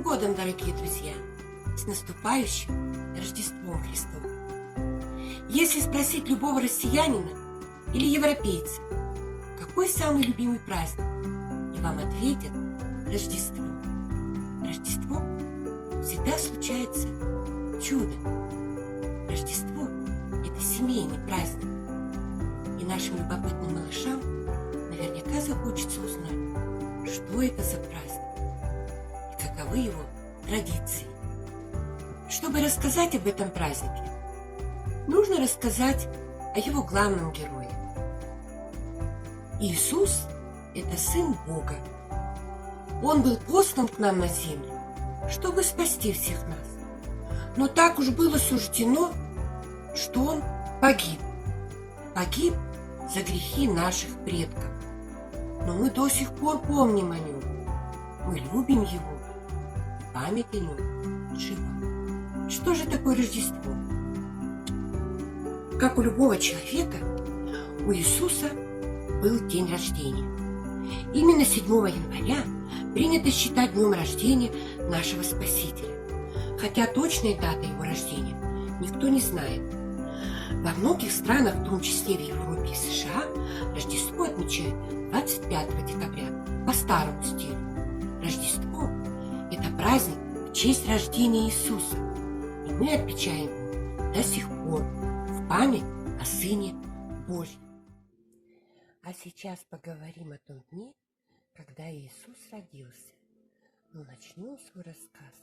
годом, дорогие друзья! С наступающим Рождеством Христовым! Если спросить любого россиянина или европейца, какой самый любимый праздник, и вам ответят Рождество. Рождество всегда случается чудо. Рождество – это семейный праздник. И нашим любопытным малышам наверняка захочется узнать, что это за праздник и каковы его традиции. Чтобы рассказать об этом празднике, нужно рассказать о его главном герое. Иисус – это Сын Бога. Он был послан к нам на землю, чтобы спасти всех нас. Но так уж было суждено, что Он погиб. Погиб за грехи наших предков. Но мы до сих пор помним о Нем. Мы любим Его. И память о Нем жива. Что же такое Рождество? Как у любого человека, у Иисуса был день рождения. Именно 7 января принято считать днем рождения нашего Спасителя. Хотя точной даты его рождения никто не знает. Во многих странах, в том числе в Европе и США, Рождество отмечают 25 декабря по старому стилю. Рождество – это праздник в честь рождения Иисуса, и мы отмечаем его до сих пор в память о Сыне Божьем. А сейчас поговорим о том дне, когда Иисус родился. Но начнем свой рассказ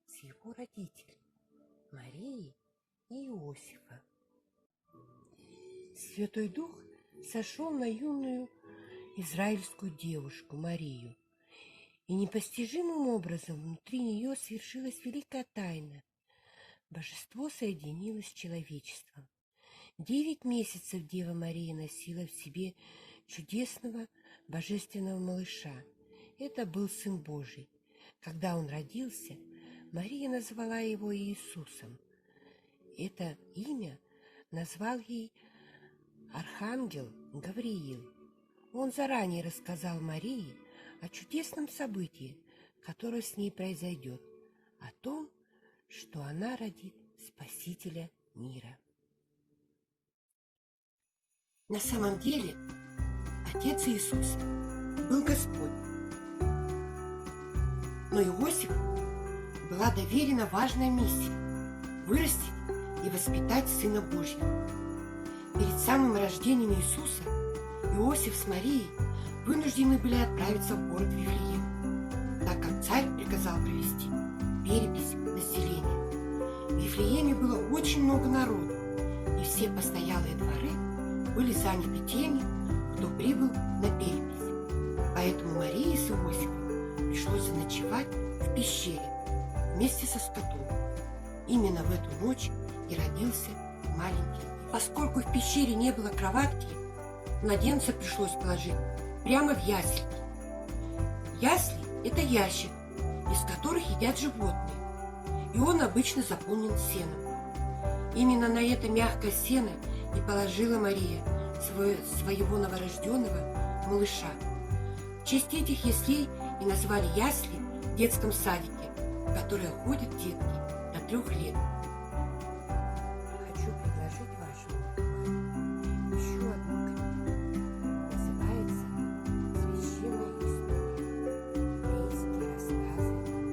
с его родителей Марии и Иосифа. Святой Дух сошел на юную израильскую девушку Марию, и непостижимым образом внутри нее свершилась великая тайна. Божество соединилось с человечеством. 9 месяцев Дева Мария носила в себе чудесного божественного малыша. Это был Сын Божий. Когда он родился, Мария назвала его Иисусом. Это имя назвал ей архангел Гавриил. Он заранее рассказал Марии о чудесном событии, которое с ней произойдет, о том, что она родит Спасителя мира. На самом деле, Отец Иисуса был Господь. Но Иосифу была доверена важная миссия – вырастить и воспитать Сына Божьего. Перед самым рождением Иисуса Иосиф с Марией вынуждены были отправиться в город Вифлеем, так как царь приказал провести перепись населения. В Вифлееме было очень много народу, и все постоялые дворы были заняты теми, кто прибыл на перепись. Поэтому Марии с Иосифом пришлось заночевать в пещере вместе со скотом. Именно в эту ночь и родился маленький. Поскольку в пещере не было кроватки, младенца пришлось положить прямо в ясли. Ясли – это ящик, из которых едят животные, и он обычно заполнен сеном. Именно на это мягкое сено и положила Мария своего новорожденного малыша. В честь этих яслей и назвали ясли в детском садике, в которые ходят детки до 3 лет. Хочу предложить вашему вниманию еще одну книгу. Называется «Священная история. Библейские рассказы для детей».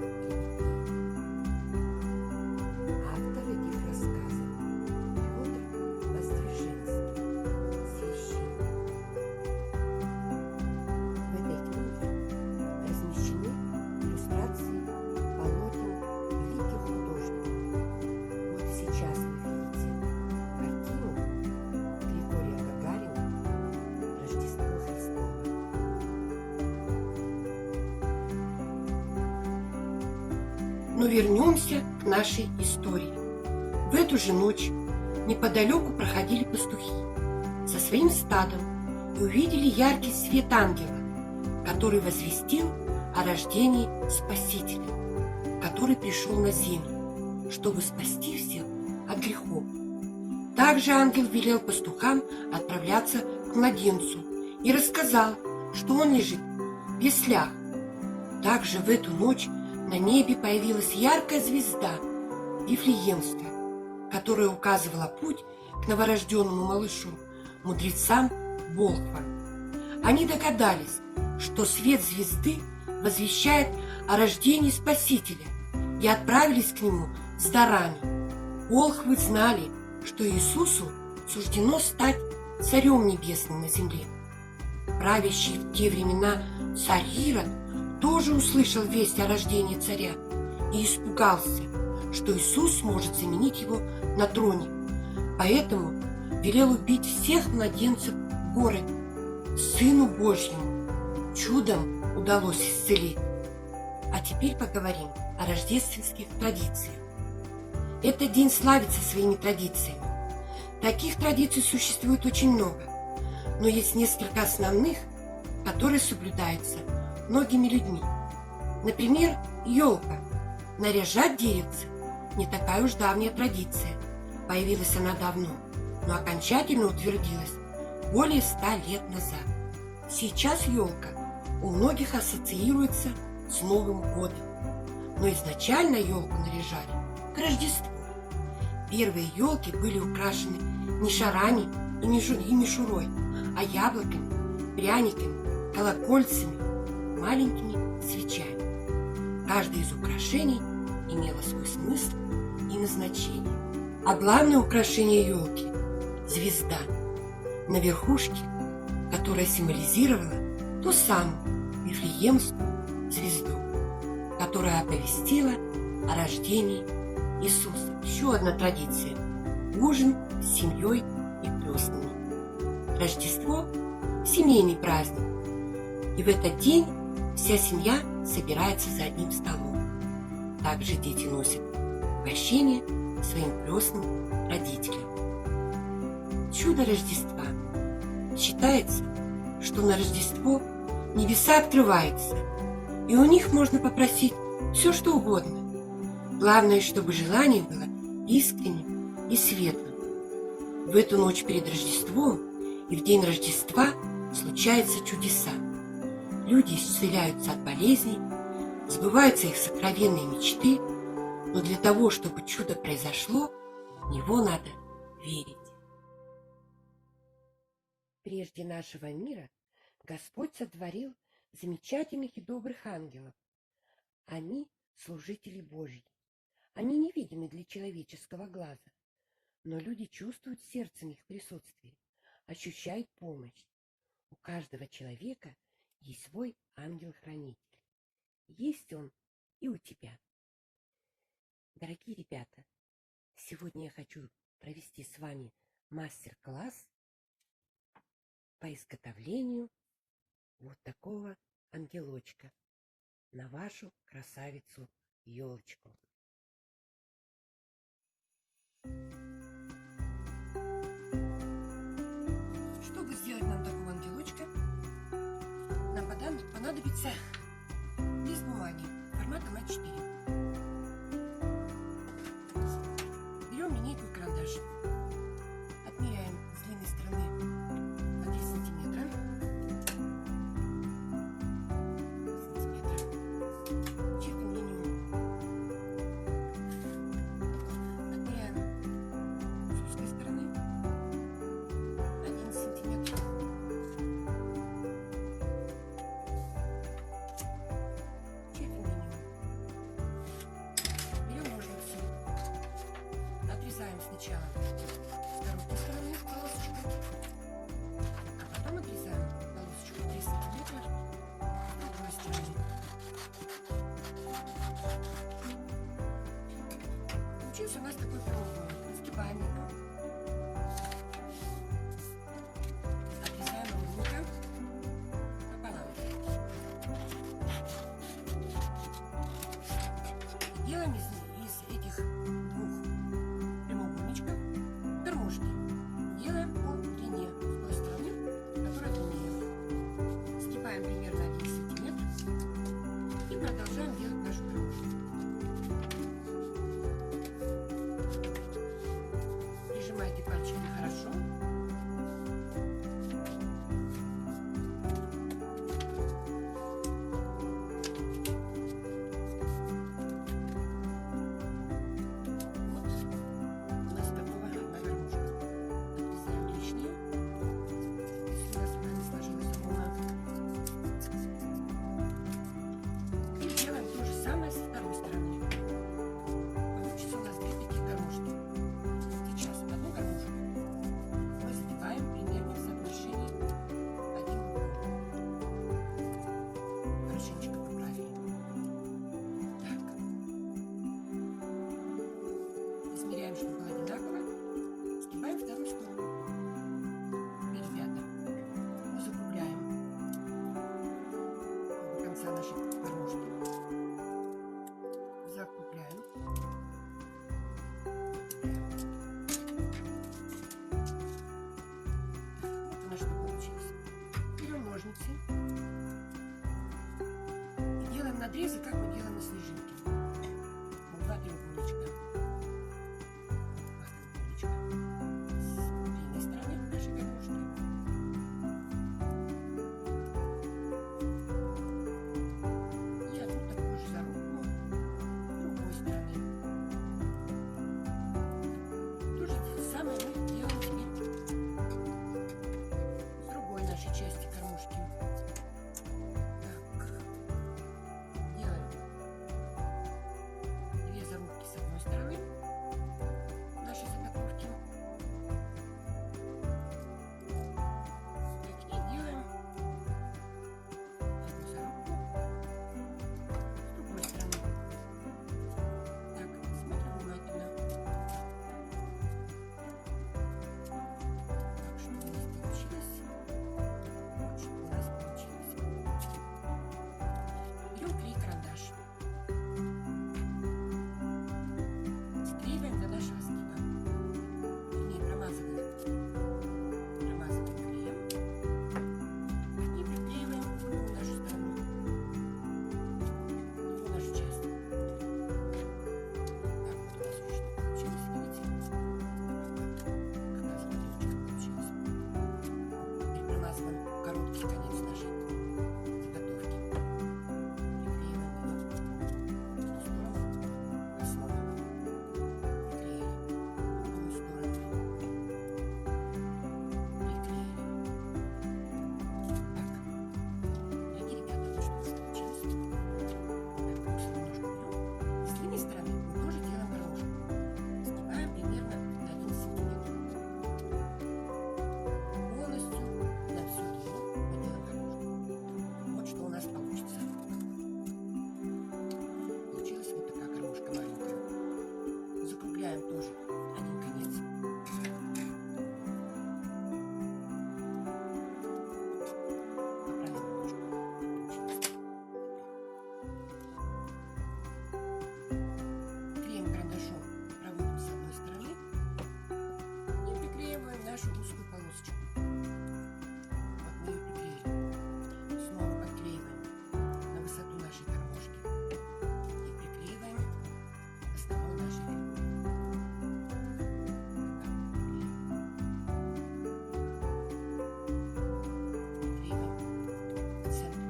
Автор этих рассказов Петр Воздвиженский, священник. В этой книге размещены иллюстрации полотен великих художников. Вот сейчас вы видите картину Григория Гагарина «Рождество Христово». Но вернемся к нашей истории. В эту же ночь неподалеку проходили пастухи со своим стадом и увидели яркий свет ангела, который возвестил о рождении Спасителя, который пришел на землю, чтобы спасти всех от грехов. Также ангел велел пастухам отправляться к младенцу и рассказал, что он лежит в яслях. Также в эту ночь на небе появилась яркая звезда Вифлеемская, которая указывала путь к новорожденному малышу, мудрецам Волхва. Они догадались, что свет звезды возвещает о рождении Спасителя, и отправились к нему с дарами. Волхвы знали, что Иисусу суждено стать царем небесным на земле. Правящий в те времена царь Ирод тоже услышал весть о рождении царя и испугался, что Иисус может заменить его на троне. Поэтому велел убить всех младенцев в городе. Сыну Божьему чудом удалось исцелить. А теперь поговорим о рождественских традициях. Этот день славится своими традициями. Таких традиций существует очень много, но есть несколько основных, которые соблюдаются многими людьми. Например, елка. Наряжать деревце не такая уж давняя традиция. Появилась она давно, но окончательно утвердилась более 100 лет назад. Сейчас елка у многих ассоциируется с Новым годом, но изначально елку наряжали к Рождеству. Первые елки были украшены не шарами и мишурой, а яблоками, пряниками, колокольцами, маленькими свечами. Каждое из украшений имело свой смысл и назначение. А главное украшение елки – звезда на верхушке, которая символизировала ту самую Вифлеемскую звезду, которая оповестила о рождении Иисуса. Еще одна традиция – ужин с семьей и крестными. Рождество – семейный праздник, и в этот день вся семья собирается за одним столом. Также дети носят угощение своим крестным родителям. Чудо Рождества. Считается, что на Рождество небеса открываются, и у них можно попросить все, что угодно. Главное, чтобы желание было искренним и светлым. В эту ночь перед Рождеством и в день Рождества случаются чудеса. Люди исцеляются от болезней, сбываются их сокровенные мечты, но для того, чтобы чудо произошло, в него надо верить. Прежде нашего мира Господь сотворил замечательных и добрых ангелов. Они служители Божьи. Они невидимы для человеческого глаза, но люди чувствуют сердцем их присутствие, ощущают помощь. У каждого человека есть свой ангел-хранитель. Есть он и у тебя. Дорогие ребята, сегодня я хочу провести с вами мастер-класс по изготовлению вот такого ангелочка на вашу красавицу елочку. Чтобы сделать нам такого ангелочка, нам понадобится лист бумаги форматом А4. Берем линейку и карандаш. Отмеряем с длинной стороны по 3 сантиметра. Чертим линию. Отмеряем с узкой стороны 1 сантиметр. Чертим линию. Берем ножницы. Отрезаем сначала с короткой стороны полосочку, а потом отрезаем полосочку 3 сантиметра с другой стороны. Получился у нас такой прямоугольник. Сгибаем его. Отрезаем ровненько пополам. Делаем из этих двух прямоугольничков гармошки. Делаем по длине с той стороны, которая длиннее. Сгибаем примерно 1 сантиметр и продолжаем делать нашу гармошку. Прижимайте пальчики хорошо. конца нашей гармошки. Закругляем. Вот у нас что получилось. Берем ножницы и делаем надрезы, как мы делаем на снежинке. Вот два треугольничка. С длинной стороны нашей гармошки. И одну такую же зарубку с другой стороны. То же самое мы делаем теперь с другой нашей части кормушки. Так, делаем две зарубки с одной стороны нашей заготовки. Так, и делаем одну зарубку с другой стороны. Так, смотрим внимательно. Так, что у нас получилось? Вот что у нас получилось. Берем клей-карандаш. Склеиваем до нашего сгиба. Вернее, промазываем клеем и приклеиваем другую нашу сторону, другую нашу часть. Так, вот у нас уже что получилось, видите? Какая заготовочка получилась. Теперь промазываем короткий конец нашей заготовки. Приклеиваем ее в ту сторону основы. Приклеили. В другую сторону. Приклеили. Так. Дорогие ребята, вот что у нас получилось. Так, просто немножко берем. С длинной стороны мы тоже делаем гармошку. Сгибаем примерно на 1 сантиметр. Полностью на всю длину мы делаем гармошку. Вот что у нас получится. Получилась вот такая гармошка маленькая. Закругляем тоже один конец. Поправим немножко. Получилось. Клеем карандашом, проводим с одной стороны и приклеиваем нашу узкую полосочку. Вот мы ее приклеили. Снова подклеиваем на высоту нашей гармошки и приклеиваем к основной нашей фигуре. Приклеиваем к центру.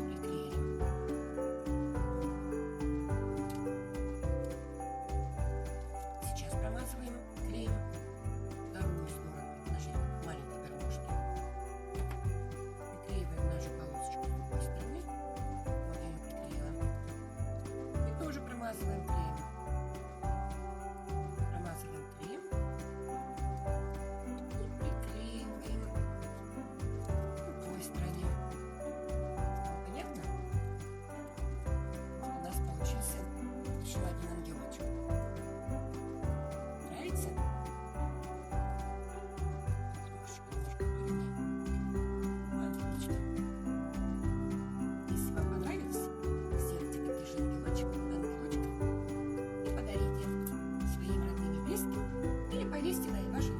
Приклеили. Сейчас промазываем клеем вторую сторону нашей маленькой гармошки. Приклеиваем нашу полосочку с другой стороны. Вот я ее приклеила. И тоже промазываем клеем. Промазываем клеем. И приклеиваем к другой стороне. Понятно? Вот у нас получился еще один ангелочек. Нравится? Немножко поверни. Ангелочки. Если вам понравилось, сделайте таких же ангелочков и подарите своим родным и близким или повесьте на ваши